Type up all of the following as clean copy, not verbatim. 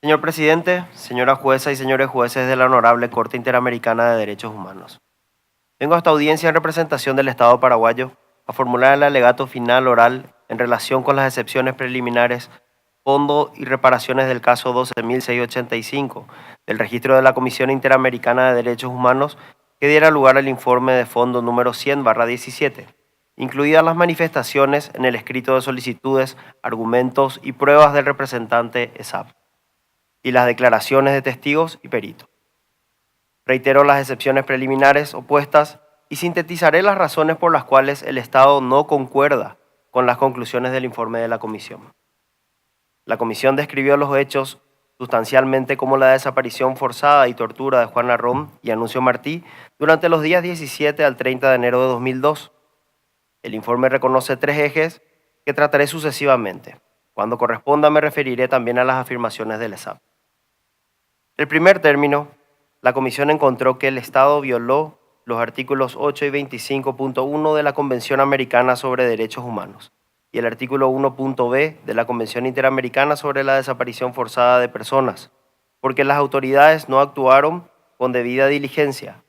Señor presidente, señora jueza y señores jueces de la Honorable Corte Interamericana de Derechos Humanos. Vengo a esta audiencia en representación del Estado paraguayo a formular el alegato final oral en relación con las excepciones preliminares, fondo y reparaciones del caso 12.685 del registro de la Comisión Interamericana de Derechos Humanos que diera lugar al informe de fondo número 100/17, incluidas las manifestaciones en el escrito de solicitudes, argumentos y pruebas del representante ESAP y las declaraciones de testigos y peritos. Reitero las excepciones preliminares opuestas y sintetizaré las razones por las cuales el Estado no concuerda con las conclusiones del informe de la Comisión. La Comisión describió los hechos sustancialmente como la desaparición forzada y tortura de Juan Arrón y Anuncio Martí durante los días 17 al 30 de enero de 2002. El informe reconoce tres ejes que trataré sucesivamente. Cuando corresponda me referiré también a las afirmaciones del ESAP. El primer término, la Comisión encontró que el Estado violó los artículos 8 y 25.1 de la Convención Americana sobre Derechos Humanos y el artículo 1.b de la Convención Interamericana sobre la Desaparición Forzada de Personas, porque las autoridades no actuaron con debida diligencia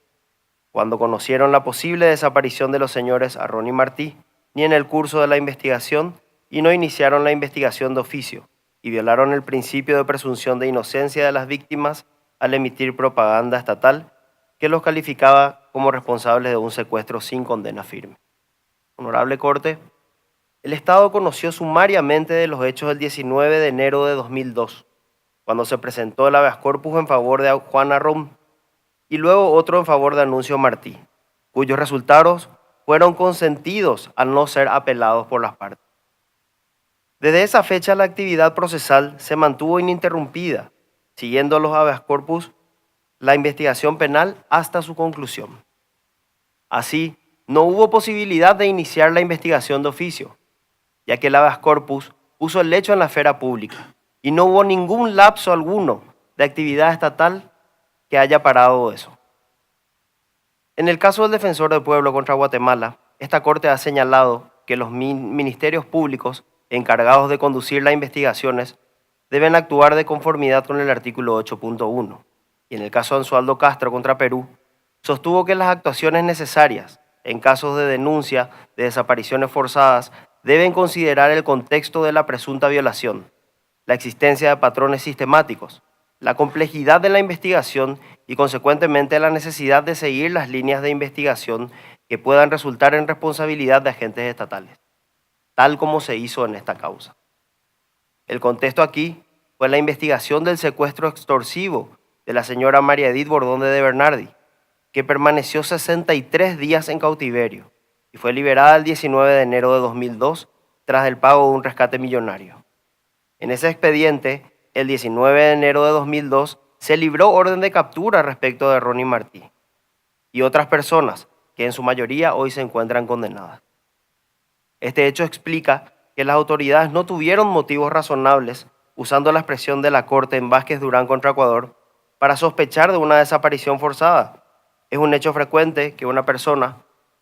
cuando conocieron la posible desaparición de los señores Arrón y Martí, ni en el curso de la investigación, y no iniciaron la investigación de oficio, y violaron el principio de presunción de inocencia de las víctimas al emitir propaganda estatal que los calificaba como responsables de un secuestro sin condena firme. Honorable Corte, el Estado conoció sumariamente de los hechos el 19 de enero de 2002, cuando se presentó el habeas corpus en favor de Juan Arrón y luego otro en favor de Anuncio Martí, cuyos resultados fueron consentidos al no ser apelados por las partes. Desde esa fecha la actividad procesal se mantuvo ininterrumpida, siguiendo los habeas corpus, la investigación penal hasta su conclusión. Así, no hubo posibilidad de iniciar la investigación de oficio, ya que el habeas corpus puso el hecho en la esfera pública y no hubo ningún lapso alguno de actividad estatal que haya parado eso. En el caso del defensor del pueblo contra Guatemala, esta Corte ha señalado que los ministerios públicos encargados de conducir las investigaciones deben actuar de conformidad con el artículo 8.1. Y en el caso de Ansualdo Castro contra Perú, sostuvo que las actuaciones necesarias en casos de denuncia de desapariciones forzadas deben considerar el contexto de la presunta violación, la existencia de patrones sistemáticos, la complejidad de la investigación y consecuentemente la necesidad de seguir las líneas de investigación que puedan resultar en responsabilidad de agentes estatales, tal como se hizo en esta causa. El contexto aquí fue la investigación del secuestro extorsivo de la señora María Edith Bordón de Bernardi, que permaneció 63 días en cautiverio y fue liberada el 19 de enero de 2002 tras el pago de un rescate millonario. En ese expediente, el 19 de enero de 2002, se libró orden de captura respecto de Ronnie Martí y otras personas que en su mayoría hoy se encuentran condenadas. Este hecho explica que las autoridades no tuvieron motivos razonables, usando la expresión de la Corte en Vázquez Durán contra Ecuador, para sospechar de una desaparición forzada. Es un hecho frecuente que una persona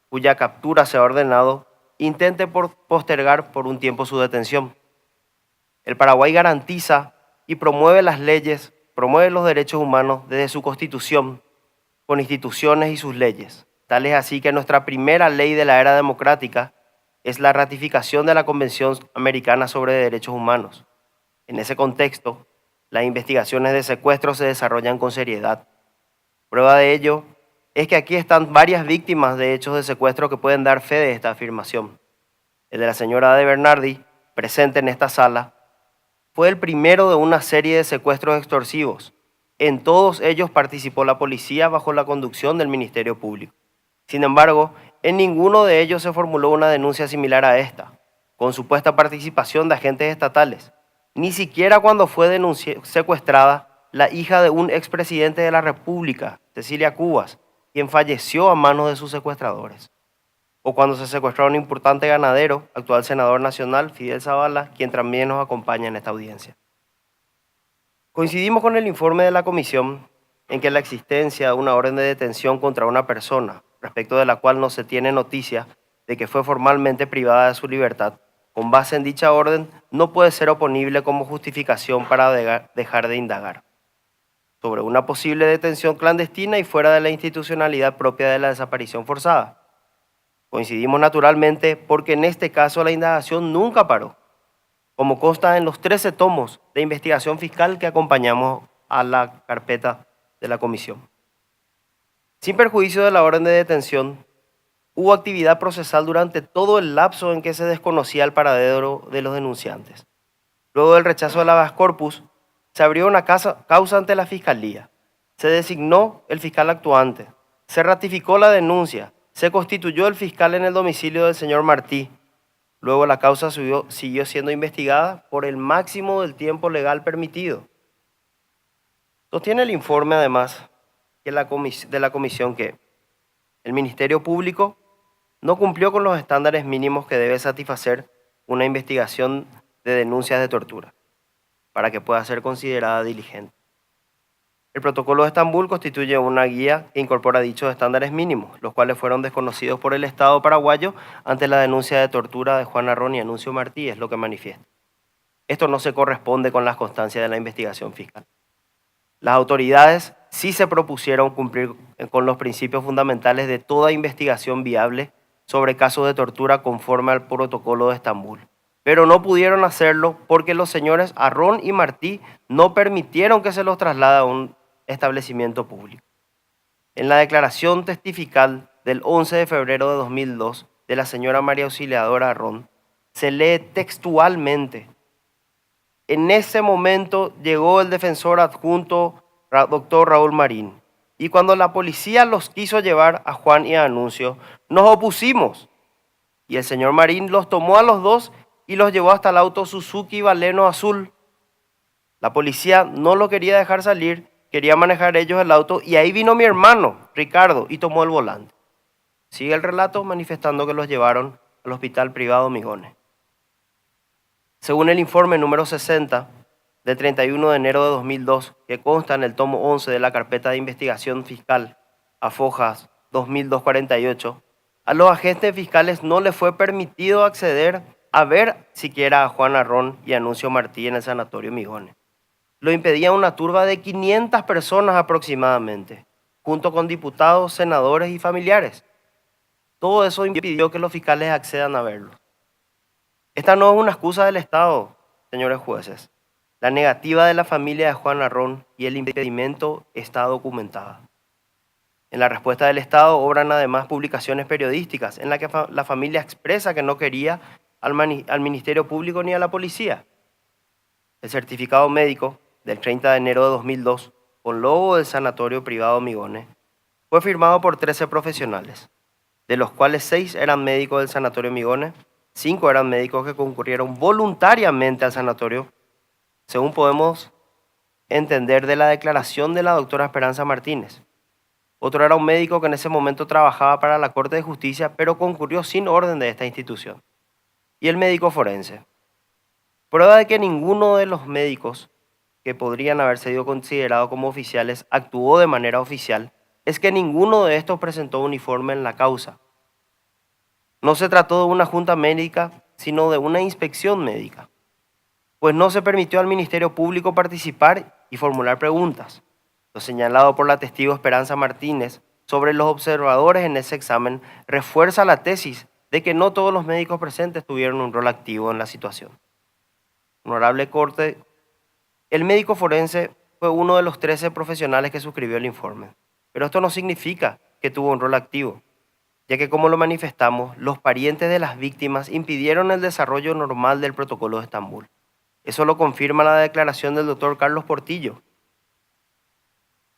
cuya captura se ha ordenado intente postergar por un tiempo su detención. El Paraguay garantiza y promueve las leyes, promueve los derechos humanos desde su Constitución, con instituciones y sus leyes. Tal es así que nuestra primera ley de la era democrática es la ratificación de la Convención Americana sobre Derechos Humanos. En ese contexto, las investigaciones de secuestro se desarrollan con seriedad. Prueba de ello es que aquí están varias víctimas de hechos de secuestro que pueden dar fe de esta afirmación. El de la señora de Bernardi, presente en esta sala, fue el primero de una serie de secuestros extorsivos. En todos ellos participó la policía bajo la conducción del Ministerio Público. Sin embargo, en ninguno de ellos se formuló una denuncia similar a esta, con supuesta participación de agentes estatales. Ni siquiera cuando fue secuestrada la hija de un expresidente de la República, Cecilia Cubas, quien falleció a manos de sus secuestradores. O cuando se secuestró a un importante ganadero, actual senador nacional, Fidel Zavala, quien también nos acompaña en esta audiencia. Coincidimos con el informe de la Comisión en que la existencia de una orden de detención contra una persona, respecto de la cual no se tiene noticia de que fue formalmente privada de su libertad, con base en dicha orden, no puede ser oponible como justificación para dejar de indagar sobre una posible detención clandestina y fuera de la institucionalidad propia de la desaparición forzada. Coincidimos naturalmente porque en este caso la indagación nunca paró, como consta en los 13 tomos de investigación fiscal que acompañamos a la carpeta de la comisión. Sin perjuicio de la orden de detención, hubo actividad procesal durante todo el lapso en que se desconocía el paradero de los denunciantes. Luego del rechazo del habeas corpus, se abrió una causa ante la Fiscalía. Se designó el fiscal actuante. Se ratificó la denuncia. Se constituyó el fiscal en el domicilio del señor Martí. Luego la causa siguió siendo investigada por el máximo del tiempo legal permitido. Sostiene el informe, además, de la comisión que el Ministerio Público no cumplió con los estándares mínimos que debe satisfacer una investigación de denuncias de tortura para que pueda ser considerada diligente. El Protocolo de Estambul constituye una guía que incorpora dichos estándares mínimos, los cuales fueron desconocidos por el Estado paraguayo ante la denuncia de tortura de Juan Arrón y Anuncio Martí, es lo que manifiesta. Esto no se corresponde con las constancias de la investigación fiscal. Las autoridades sí se propusieron cumplir con los principios fundamentales de toda investigación viable sobre casos de tortura conforme al Protocolo de Estambul, pero no pudieron hacerlo porque los señores Arrón y Martí no permitieron que se los traslade a un establecimiento público. En la declaración testifical del 11 de febrero de 2002 de la señora María Auxiliadora Arrón, se lee textualmente: en ese momento llegó el defensor adjunto, doctor Raúl Marín, y cuando la policía los quiso llevar a Juan y a Anuncio, nos opusimos. Y el señor Marín los tomó a los dos y los llevó hasta el auto Suzuki Baleno azul. La policía no lo quería dejar salir, quería manejar ellos el auto, y ahí vino mi hermano, Ricardo, y tomó el volante. Sigue el relato manifestando que los llevaron al hospital privado Migones. Según el informe número 60 del 31 de enero de 2002, que consta en el tomo 11 de la carpeta de investigación fiscal a fojas 2248, a los agentes fiscales no les fue permitido acceder a ver siquiera a Juan Arrón y Anuncio Martí en el sanatorio Migones. Lo impedía una turba de 500 personas aproximadamente, junto con diputados, senadores y familiares. Todo eso impidió que los fiscales accedan a verlos. Esta no es una excusa del Estado, señores jueces. La negativa de la familia de Juan Arrón y el impedimento está documentada. En la respuesta del Estado obran además publicaciones periodísticas en las que la familia expresa que no quería al Ministerio Público ni a la policía. El certificado médico del 30 de enero de 2002, con logo del sanatorio privado Migones, fue firmado por 13 profesionales, de los cuales 6 eran médicos del sanatorio Migones, 5 eran médicos que concurrieron voluntariamente al sanatorio, según podemos entender de la declaración de la doctora Esperanza Martínez. Otro era un médico que en ese momento trabajaba para la Corte de Justicia, pero concurrió sin orden de esta institución. Y el médico forense. Prueba de que ninguno de los médicos que podrían haber sido considerados como oficiales actuó de manera oficial es que ninguno de estos presentó uniforme en la causa. No se trató de una junta médica, sino de una inspección médica, pues no se permitió al Ministerio Público participar y formular preguntas. Lo señalado por la testigo Esperanza Martínez sobre los observadores en ese examen refuerza la tesis de que no todos los médicos presentes tuvieron un rol activo en la situación. Honorable Corte, el médico forense fue uno de los 13 profesionales que suscribió el informe, pero esto no significa que tuvo un rol activo, ya que, como lo manifestamos, los parientes de las víctimas impidieron el desarrollo normal del Protocolo de Estambul. Eso lo confirma la declaración del doctor Carlos Portillo.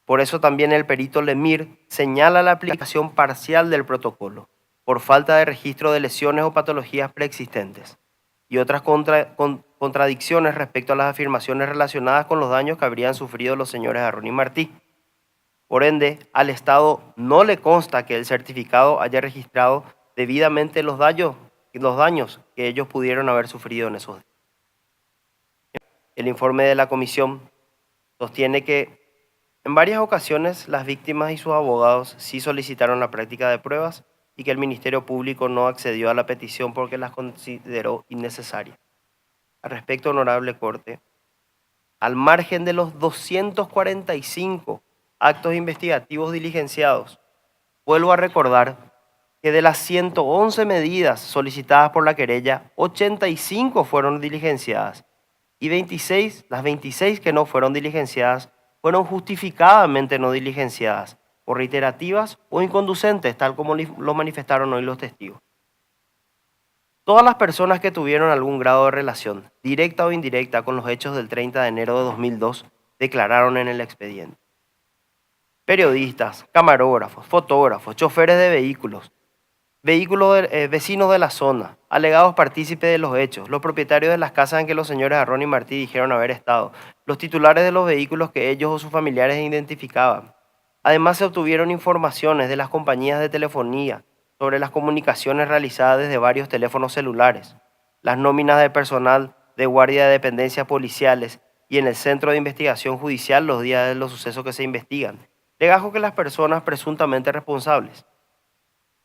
Por eso también el perito Lemir señala la aplicación parcial del protocolo, por falta de registro de lesiones o patologías preexistentes, y otras contradicciones respecto a las afirmaciones relacionadas con los daños que habrían sufrido los señores Arrón y Martí. Por ende, al Estado no le consta que el certificado haya registrado debidamente los daños que ellos pudieron haber sufrido en esos días. El informe de la comisión sostiene que en varias ocasiones las víctimas y sus abogados sí solicitaron la práctica de pruebas y que el Ministerio Público no accedió a la petición porque las consideró innecesarias. Al respecto, honorable Corte, al margen de los 245 actos investigativos diligenciados, vuelvo a recordar que de las 111 medidas solicitadas por la querella, 85 fueron diligenciadas y las 26 que no fueron diligenciadas fueron justificadamente no diligenciadas, por reiterativas o inconducentes, tal como lo manifestaron hoy los testigos. Todas las personas que tuvieron algún grado de relación, directa o indirecta, con los hechos del 30 de enero de 2002, declararon en el expediente. Periodistas, camarógrafos, fotógrafos, choferes de vehículos, vecinos de la zona, alegados partícipes de los hechos, los propietarios de las casas en que los señores Arrón y Martí dijeron haber estado, los titulares de los vehículos que ellos o sus familiares identificaban. Además, se obtuvieron informaciones de las compañías de telefonía sobre las comunicaciones realizadas desde varios teléfonos celulares, las nóminas de personal de guardia de dependencias policiales y en el Centro de Investigación Judicial los días de los sucesos que se investigan, legajos que las personas presuntamente responsables.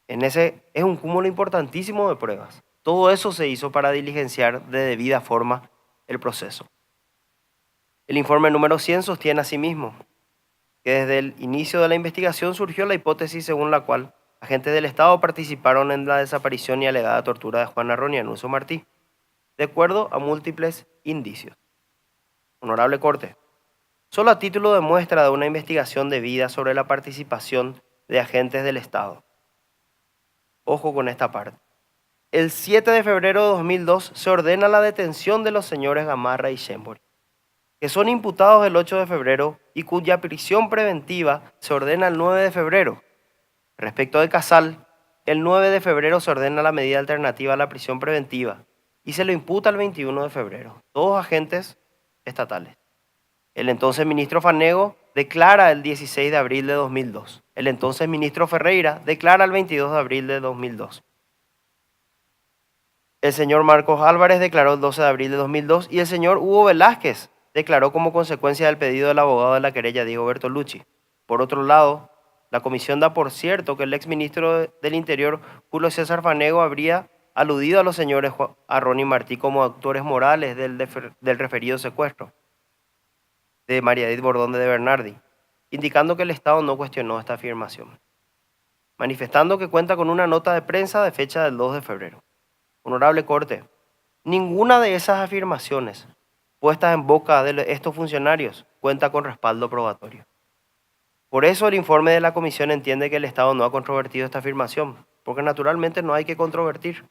Es un cúmulo importantísimo de pruebas. Todo eso se hizo para diligenciar de debida forma el proceso. El informe número 100 sostiene asimismo que desde el inicio de la investigación surgió la hipótesis según la cual agentes del Estado participaron en la desaparición y alegada tortura de Juan Arrón y Anuncio Martí, de acuerdo a múltiples indicios. Honorable Corte, solo a título de muestra de una investigación debida sobre la participación de agentes del Estado. Ojo con esta parte. El 7 de febrero de 2002 se ordena la detención de los señores Gamarra y Schembori, que son imputados el 8 de febrero y cuya prisión preventiva se ordena el 9 de febrero. Respecto de Casal, el 9 de febrero se ordena la medida alternativa a la prisión preventiva y se lo imputa el 21 de febrero. Todos agentes estatales. El entonces ministro Fanego declara el 16 de abril de 2002. El entonces ministro Ferreira declara el 22 de abril de 2002. El señor Marcos Álvarez declaró el 12 de abril de 2002 y el señor Hugo Velázquez declaró como consecuencia del pedido del abogado de la querella, Diego Bertolucci. Por otro lado, la comisión da por cierto que el exministro del Interior, Julio César Fanego, habría aludido a los señores Arrón y Martí como autores morales del referido secuestro de María Edith Bordón de Bernardi, indicando que el Estado no cuestionó esta afirmación, manifestando que cuenta con una nota de prensa de fecha del 2 de febrero. Honorable Corte, ninguna de esas afirmaciones puestas en boca de estos funcionarios cuenta con respaldo probatorio. Por eso el informe de la comisión entiende que el Estado no ha controvertido esta afirmación, porque naturalmente no hay que controvertir,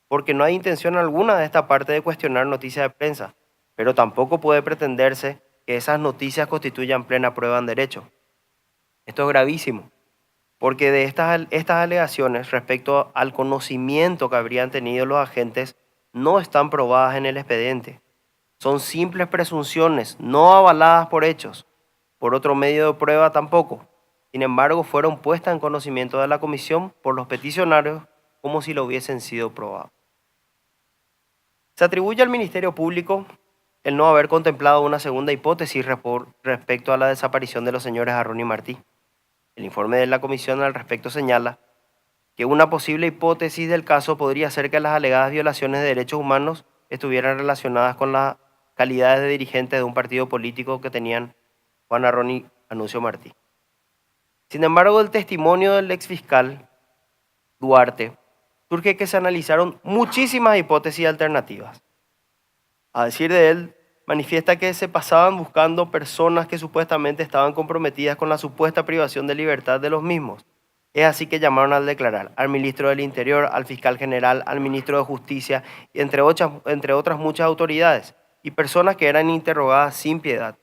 porque no hay intención alguna de esta parte de cuestionar noticias de prensa, pero tampoco puede pretenderse que esas noticias constituyan plena prueba en derecho. Esto es gravísimo, porque de estas alegaciones respecto al conocimiento que habrían tenido los agentes no están probadas en el expediente. Son simples presunciones, no avaladas por hechos, por otro medio de prueba tampoco. Sin embargo, fueron puestas en conocimiento de la comisión por los peticionarios como si lo hubiesen sido probados. Se atribuye al Ministerio Público el no haber contemplado una segunda hipótesis respecto a la desaparición de los señores Arrón y Martí. El informe de la comisión al respecto señala que una posible hipótesis del caso podría ser que las alegadas violaciones de derechos humanos estuvieran relacionadas con las calidades de dirigentes de un partido político que tenían Juan Arrón y Anuncio Martí. Sin embargo, del testimonio del exfiscal Duarte surge que se analizaron muchísimas hipótesis alternativas. A decir de él, manifiesta que se pasaban buscando personas que supuestamente estaban comprometidas con la supuesta privación de libertad de los mismos. Es así que llamaron a declarar al ministro del Interior, al fiscal general, al ministro de Justicia, y entre otras muchas autoridades, y personas que eran interrogadas sin piedad.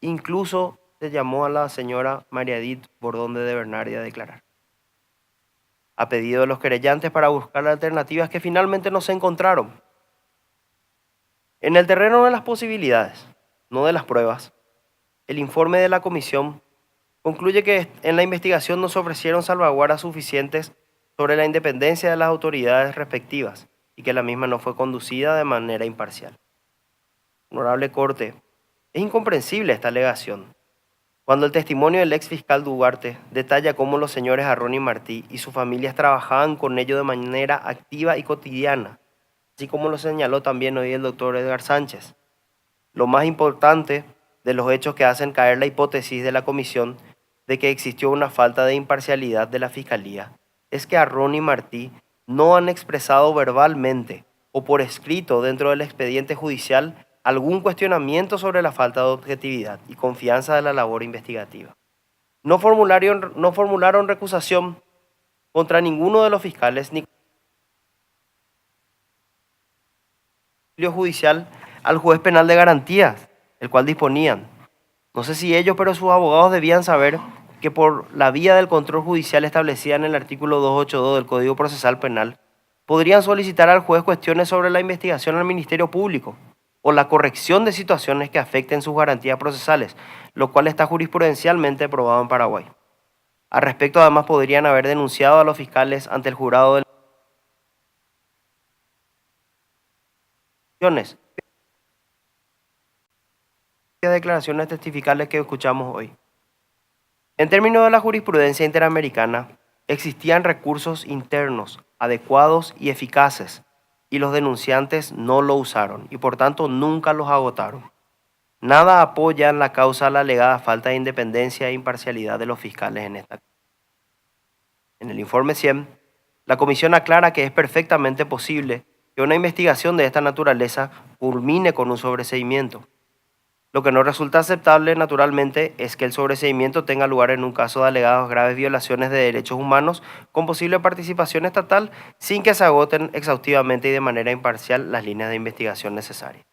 Incluso se llamó a la señora María Edith Bordón de Bernardi a declarar, a pedido de los querellantes para buscar alternativas que finalmente no se encontraron. En el terreno de las posibilidades, no de las pruebas, el informe de la comisión concluye que en la investigación no se ofrecieron salvaguardas suficientes sobre la independencia de las autoridades respectivas y que la misma no fue conducida de manera imparcial. Honorable Corte, es incomprensible esta alegación, cuando el testimonio del exfiscal Duarte detalla cómo los señores Arrón y Martí y sus familias trabajaban con ello de manera activa y cotidiana, así como lo señaló también hoy el doctor Edgar Sánchez. Lo más importante de los hechos que hacen caer la hipótesis de la comisión de que existió una falta de imparcialidad de la Fiscalía es que Arrón y Martí no han expresado verbalmente o por escrito dentro del expediente judicial algún cuestionamiento sobre la falta de objetividad y confianza de la labor investigativa. No formularon recusación contra ninguno de los fiscales ni judicial al juez penal de garantías, el cual disponían. No sé si ellos, pero sus abogados debían saber que por la vía del control judicial establecida en el artículo 282 del Código Procesal Penal, podrían solicitar al juez cuestiones sobre la investigación al Ministerio Público o la corrección de situaciones que afecten sus garantías procesales, lo cual está jurisprudencialmente probado en Paraguay. Al respecto, además, podrían haber denunciado a los fiscales ante el jurado de las declaraciones testificales que escuchamos hoy. En términos de la jurisprudencia interamericana, existían recursos internos adecuados y eficaces, y los denunciantes no lo usaron y por tanto nunca los agotaron. Nada apoya en la causa la alegada falta de independencia e imparcialidad de los fiscales en esta. En el informe 100, la comisión aclara que es perfectamente posible que una investigación de esta naturaleza culmine con un sobreseimiento. Lo que no resulta aceptable, naturalmente, es que el sobreseimiento tenga lugar en un caso de alegadas graves violaciones de derechos humanos con posible participación estatal sin que se agoten exhaustivamente y de manera imparcial las líneas de investigación necesarias.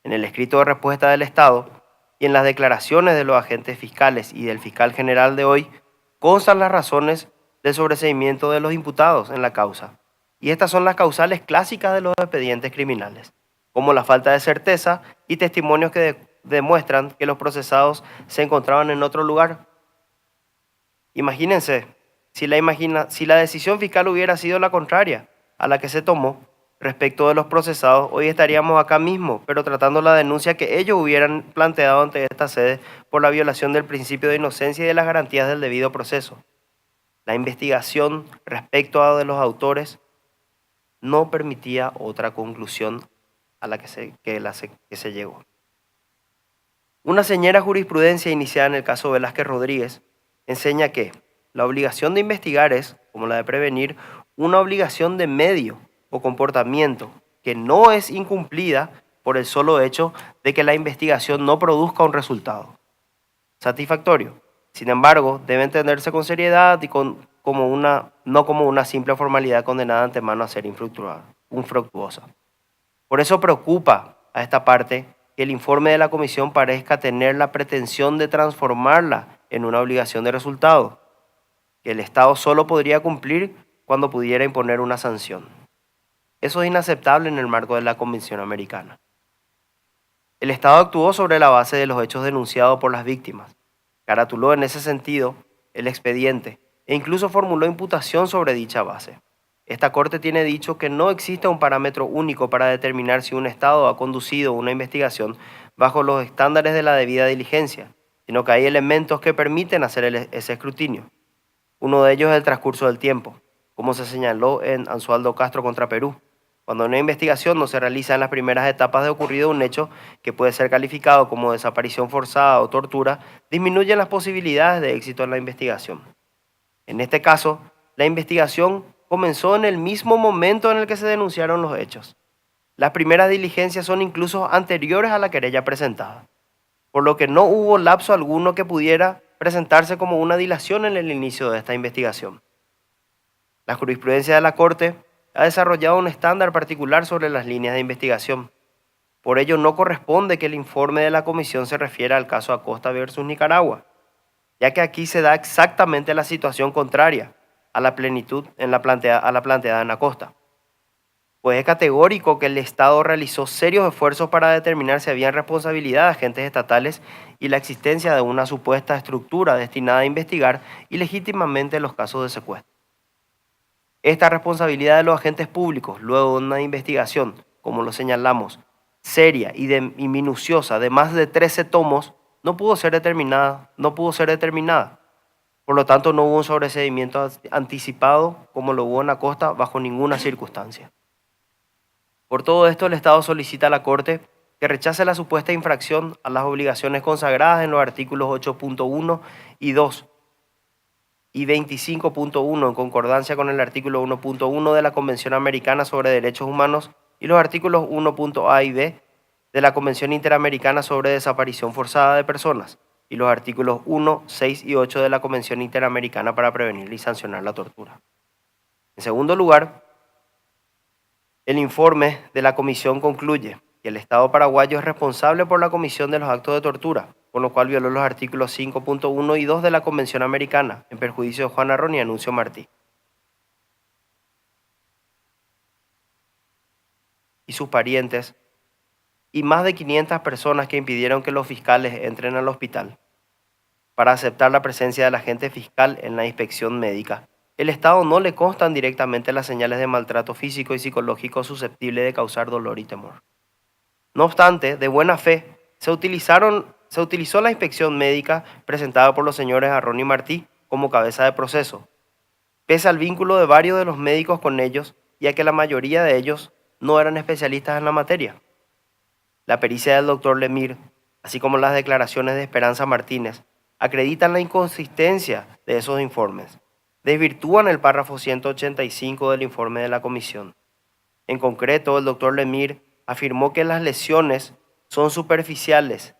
En el escrito de respuesta del Estado y en las declaraciones de los agentes fiscales y del fiscal general de hoy constan las razones del sobreseimiento de los imputados en la causa. Y estas son las causales clásicas de los expedientes criminales, como la falta de certeza y testimonios que demuestran que los procesados se encontraban en otro lugar. Imagínense, si la decisión fiscal hubiera sido la contraria a la que se tomó respecto de los procesados, hoy estaríamos acá mismo, pero tratando la denuncia que ellos hubieran planteado ante esta sede por la violación del principio de inocencia y de las garantías del debido proceso. La investigación respecto a de los autores no permitía otra conclusión a la que se llegó. Una señera jurisprudencia iniciada en el caso Velázquez Rodríguez enseña que la obligación de investigar es, como la de prevenir, una obligación de medio o comportamiento que no es incumplida por el solo hecho de que la investigación no produzca un resultado satisfactorio. Sin embargo, debe entenderse con seriedad y no como una simple formalidad condenada antemano a ser infructuosa. Por eso preocupa a esta parte que el informe de la comisión parezca tener la pretensión de transformarla en una obligación de resultado, que el Estado solo podría cumplir cuando pudiera imponer una sanción. Eso es inaceptable en el marco de la Convención Americana. El Estado actuó sobre la base de los hechos denunciados por las víctimas, caratuló en ese sentido el expediente e incluso formuló imputación sobre dicha base. Esta Corte tiene dicho que no existe un parámetro único para determinar si un Estado ha conducido una investigación bajo los estándares de la debida diligencia, sino que hay elementos que permiten hacer ese escrutinio. Uno de ellos es el transcurso del tiempo, como se señaló en Ansualdo Castro contra Perú. Cuando una investigación no se realiza en las primeras etapas de ocurrido un hecho que puede ser calificado como desaparición forzada o tortura, disminuyen las posibilidades de éxito en la investigación. En este caso, la investigación comenzó en el mismo momento en el que se denunciaron los hechos. Las primeras diligencias son incluso anteriores a la querella presentada, por lo que no hubo lapso alguno que pudiera presentarse como una dilación en el inicio de esta investigación. La jurisprudencia de la Corte ha desarrollado un estándar particular sobre las líneas de investigación. Por ello, no corresponde que el informe de la comisión se refiera al caso Acosta versus Nicaragua, ya que aquí se da exactamente la situación contraria a la planteada en Acosta. Pues es categórico que el Estado realizó serios esfuerzos para determinar si había responsabilidad de agentes estatales y la existencia de una supuesta estructura destinada a investigar ilegítimamente los casos de secuestro. Esta responsabilidad de los agentes públicos, luego de una investigación, como lo señalamos, seria y minuciosa de más de 13 tomos, no pudo ser determinada. Por lo tanto, no hubo un sobreseimiento anticipado como lo hubo en Acosta bajo ninguna circunstancia. Por todo esto, el Estado solicita a la Corte que rechace la supuesta infracción a las obligaciones consagradas en los artículos 8.1 y 2 y 25.1 en concordancia con el artículo 1.1 de la Convención Americana sobre Derechos Humanos y los artículos 1.a y b de la Convención Interamericana sobre Desaparición Forzada de Personas y los artículos 1, 6 y 8 de la Convención Interamericana para prevenir y sancionar la tortura. En segundo lugar, el informe de la comisión concluye que el Estado paraguayo es responsable por la comisión de los actos de tortura, con lo cual violó los artículos 5.1 y 2 de la Convención Americana, en perjuicio de Juana Ron y Anuncio Martí y sus parientes, y más de 500 personas que impidieron que los fiscales entren al hospital para aceptar la presencia del agente fiscal en la inspección médica. El Estado no le constan directamente las señales de maltrato físico y psicológico susceptible de causar dolor y temor. No obstante, de buena fe, se utilizó la inspección médica presentada por los señores Arrón y Martí como cabeza de proceso, pese al vínculo de varios de los médicos con ellos y a que la mayoría de ellos no eran especialistas en la materia. La pericia del doctor Lemir, así como las declaraciones de Esperanza Martínez, acreditan la inconsistencia de esos informes, desvirtúan el párrafo 185 del informe de la comisión. En concreto, el doctor Lemir afirmó que las lesiones son superficiales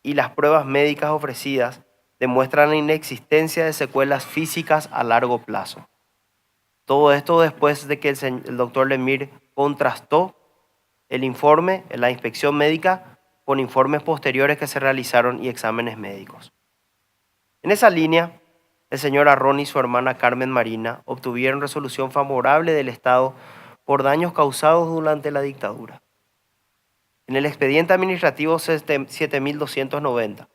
y las pruebas médicas ofrecidas demuestran la inexistencia de secuelas físicas a largo plazo. Todo esto después de que el doctor Lemir contrastó el informe, la inspección médica, con informes posteriores que se realizaron y exámenes médicos. En esa línea, el señor Arrón y su hermana Carmen Marina obtuvieron resolución favorable del Estado por daños causados durante la dictadura. En el expediente administrativo 7290,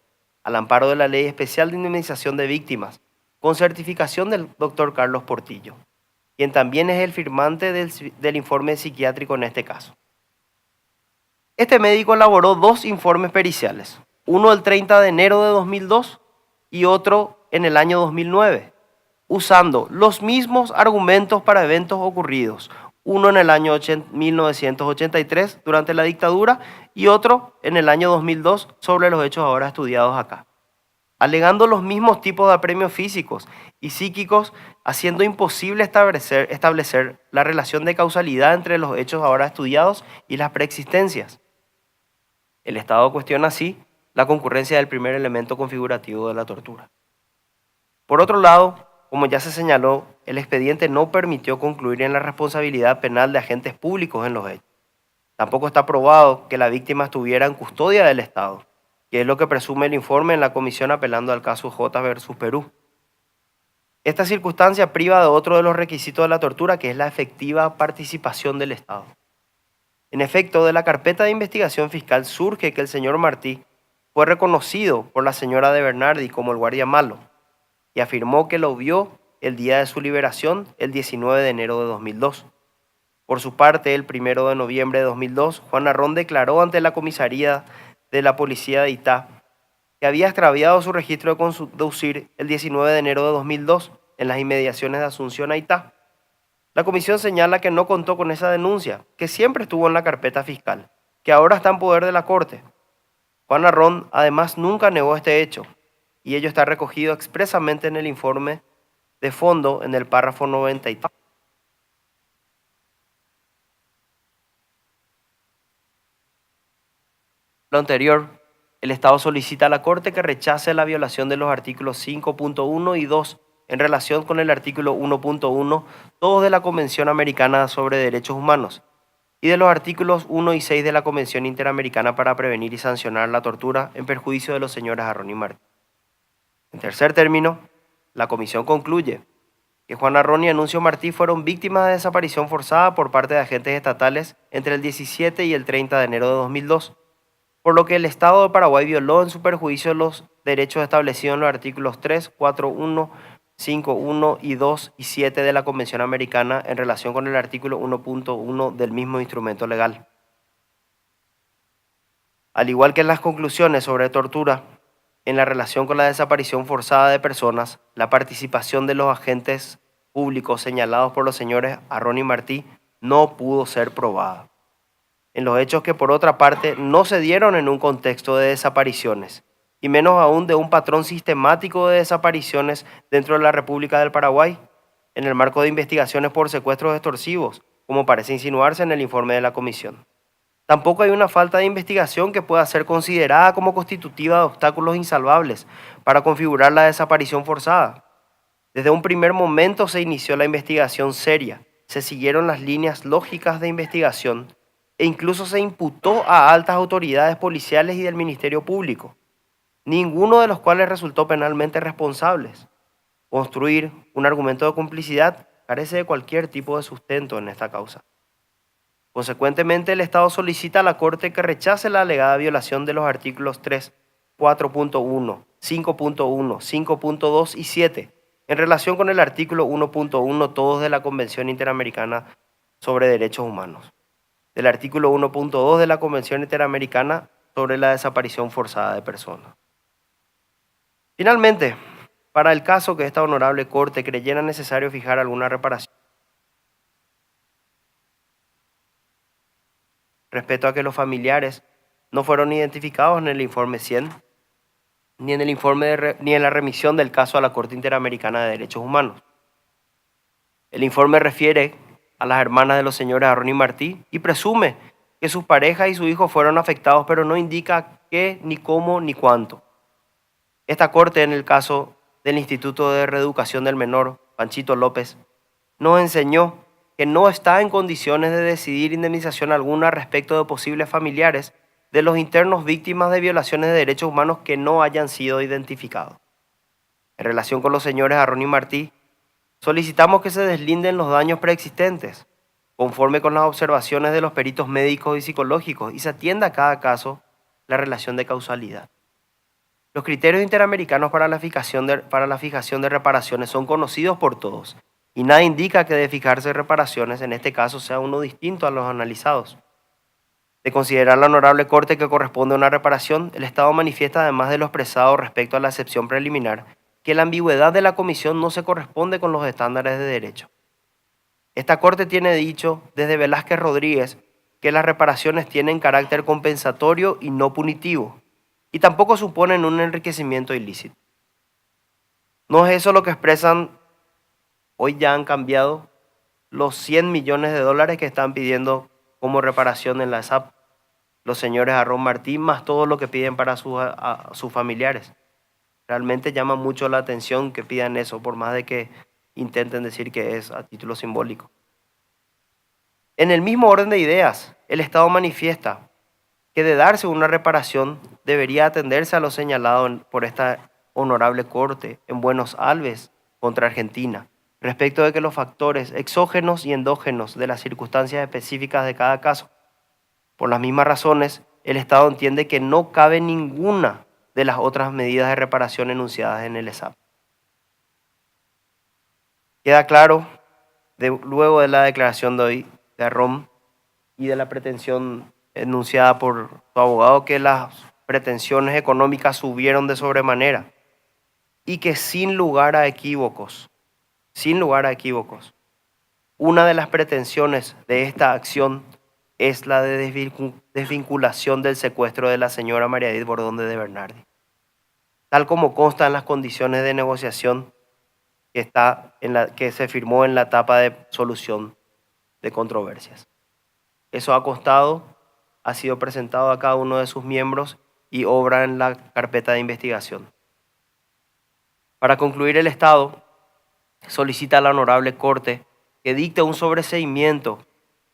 al amparo de la Ley Especial de Indemnización de Víctimas, con certificación del doctor Carlos Portillo, quien también es el firmante del informe psiquiátrico en este caso. Este médico elaboró 2 informes periciales, uno el 30 de enero de 2002 y otro en el año 2009, usando los mismos argumentos para eventos ocurridos, uno en el año 1983 durante la dictadura y otro en el año 2002 sobre los hechos ahora estudiados acá, alegando los mismos tipos de apremios físicos y psíquicos, haciendo imposible establecer la relación de causalidad entre los hechos ahora estudiados y las preexistencias. El Estado cuestiona así la concurrencia del primer elemento configurativo de la tortura. Por otro lado, como ya se señaló, el expediente no permitió concluir en la responsabilidad penal de agentes públicos en los hechos. Tampoco está probado que la víctima estuviera en custodia del Estado, que es lo que presume el informe en la comisión apelando al caso J versus Perú. Esta circunstancia priva de otro de los requisitos de la tortura, que es la efectiva participación del Estado. En efecto, de la carpeta de investigación fiscal surge que el señor Martí fue reconocido por la señora de Bernardi como el guardia malo y afirmó que lo vio el día de su liberación, el 19 de enero de 2002. Por su parte, el 1 de noviembre de 2002, Juan Arrón declaró ante la comisaría de la policía de Itá que había extraviado su registro de conducir el 19 de enero de 2002 en las inmediaciones de Asunción a Itá. La comisión señala que no contó con esa denuncia, que siempre estuvo en la carpeta fiscal, que ahora está en poder de la Corte. Juan Arrón además nunca negó este hecho, y ello está recogido expresamente en el informe de fondo en el párrafo 93. Lo anterior, el Estado solicita a la Corte que rechace la violación de los artículos 5.1 y 2 en relación con el artículo 1.1, todos de la Convención Americana sobre Derechos Humanos, y de los artículos 1 y 6 de la Convención Interamericana para prevenir y sancionar la tortura en perjuicio de los señores Arrón y Martí. En tercer término, la comisión concluye que Juan Arrón y Anuncio Martí fueron víctimas de desaparición forzada por parte de agentes estatales entre el 17 y el 30 de enero de 2002, por lo que el Estado de Paraguay violó en su perjuicio los derechos establecidos en los artículos 3, 4, 1, 5, 1 y 2 y 7 de la Convención Americana en relación con el artículo 1.1 del mismo instrumento legal. Al igual que en las conclusiones sobre tortura, en la relación con la desaparición forzada de personas, la participación de los agentes públicos señalados por los señores Arrón y Martí no pudo ser probada. en los hechos que por otra parte no se dieron en un contexto de desapariciones, y menos aún de un patrón sistemático de desapariciones dentro de la República del Paraguay, en el marco de investigaciones por secuestros extorsivos, como parece insinuarse en el informe de la comisión. Tampoco hay una falta de investigación que pueda ser considerada como constitutiva de obstáculos insalvables para configurar la desaparición forzada. Desde un primer momento se inició la investigación seria, se siguieron las líneas lógicas de investigación e incluso se imputó a altas autoridades policiales y del Ministerio Público, ninguno de los cuales resultó penalmente responsables. Construir un argumento de complicidad carece de cualquier tipo de sustento en esta causa. Consecuentemente, el Estado solicita a la Corte que rechace la alegada violación de los artículos 3, 4.1, 5.1, 5.2 y 7, en relación con el artículo 1.1 todos de la Convención Interamericana sobre Derechos Humanos, del artículo 1.2 de la Convención Interamericana sobre la desaparición forzada de personas. Finalmente, para el caso que esta honorable Corte creyera necesario fijar alguna reparación respecto a que los familiares no fueron identificados en el informe 100, ni en el informe ni en la remisión del caso a la Corte Interamericana de Derechos Humanos. El informe refiere a las hermanas de los señores Arrón y Martí y presume que sus parejas y su hijo fueron afectados, pero no indica qué, ni cómo, ni cuánto. Esta Corte, en el caso del Instituto de Reeducación del Menor, Panchito López, nos enseñó que no está en condiciones de decidir indemnización alguna respecto de posibles familiares de los internos víctimas de violaciones de derechos humanos que no hayan sido identificados. En relación con los señores Arrón y Martí, solicitamos que se deslinden los daños preexistentes, conforme con las observaciones de los peritos médicos y psicológicos, y se atienda a cada caso la relación de causalidad. Los criterios interamericanos para la fijación de reparaciones son conocidos por todos, y nada indica que de fijarse reparaciones en este caso sea uno distinto a los analizados. De considerar la honorable Corte que corresponde a una reparación, el Estado manifiesta, además de lo expresado respecto a la excepción preliminar, que la ambigüedad de la comisión no se corresponde con los estándares de derecho. Esta Corte tiene dicho desde Velázquez Rodríguez que las reparaciones tienen carácter compensatorio y no punitivo, y tampoco suponen un enriquecimiento ilícito. No es eso lo que expresan. Hoy ya han cambiado los 100 millones de dólares que están pidiendo como reparación en la SAP los señores Arrón Martí, más todo lo que piden para sus familiares. Realmente llama mucho la atención que pidan eso, por más de que intenten decir que es a título simbólico. En el mismo orden de ideas, el Estado manifiesta que de darse una reparación debería atenderse a lo señalado por esta honorable Corte en Buenos Aires contra Argentina, respecto de que los factores exógenos y endógenos de las circunstancias específicas de cada caso. Por las mismas razones, el Estado entiende que no cabe ninguna de las otras medidas de reparación enunciadas en el ESAP. Queda claro, luego de la declaración de hoy de Arrón y de la pretensión enunciada por su abogado, que las pretensiones económicas subieron de sobremanera y que sin lugar a equívocos, una de las pretensiones de esta acción es la de desvinculación del secuestro de la señora María Edith Bordón de Bernardi, tal como consta en las condiciones de negociación que se firmó en la etapa de solución de controversias. Eso ha sido presentado a cada uno de sus miembros y obra en la carpeta de investigación. Para concluir, el Estado solicita a la honorable Corte que dicte un sobreseimiento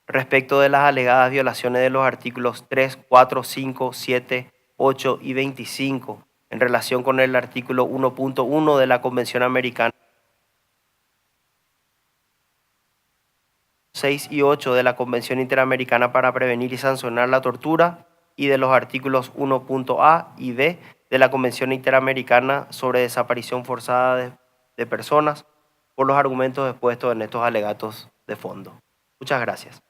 respecto de las alegadas violaciones de los artículos 3, 4, 5, 7, 8 y 25 en relación con el artículo 1.1 de la Convención Americana, 6 y 8 de la Convención Interamericana para prevenir y sancionar la tortura y de los artículos 1.a y b de la Convención Interamericana sobre desaparición forzada de personas, por los argumentos expuestos en estos alegatos de fondo. Muchas gracias.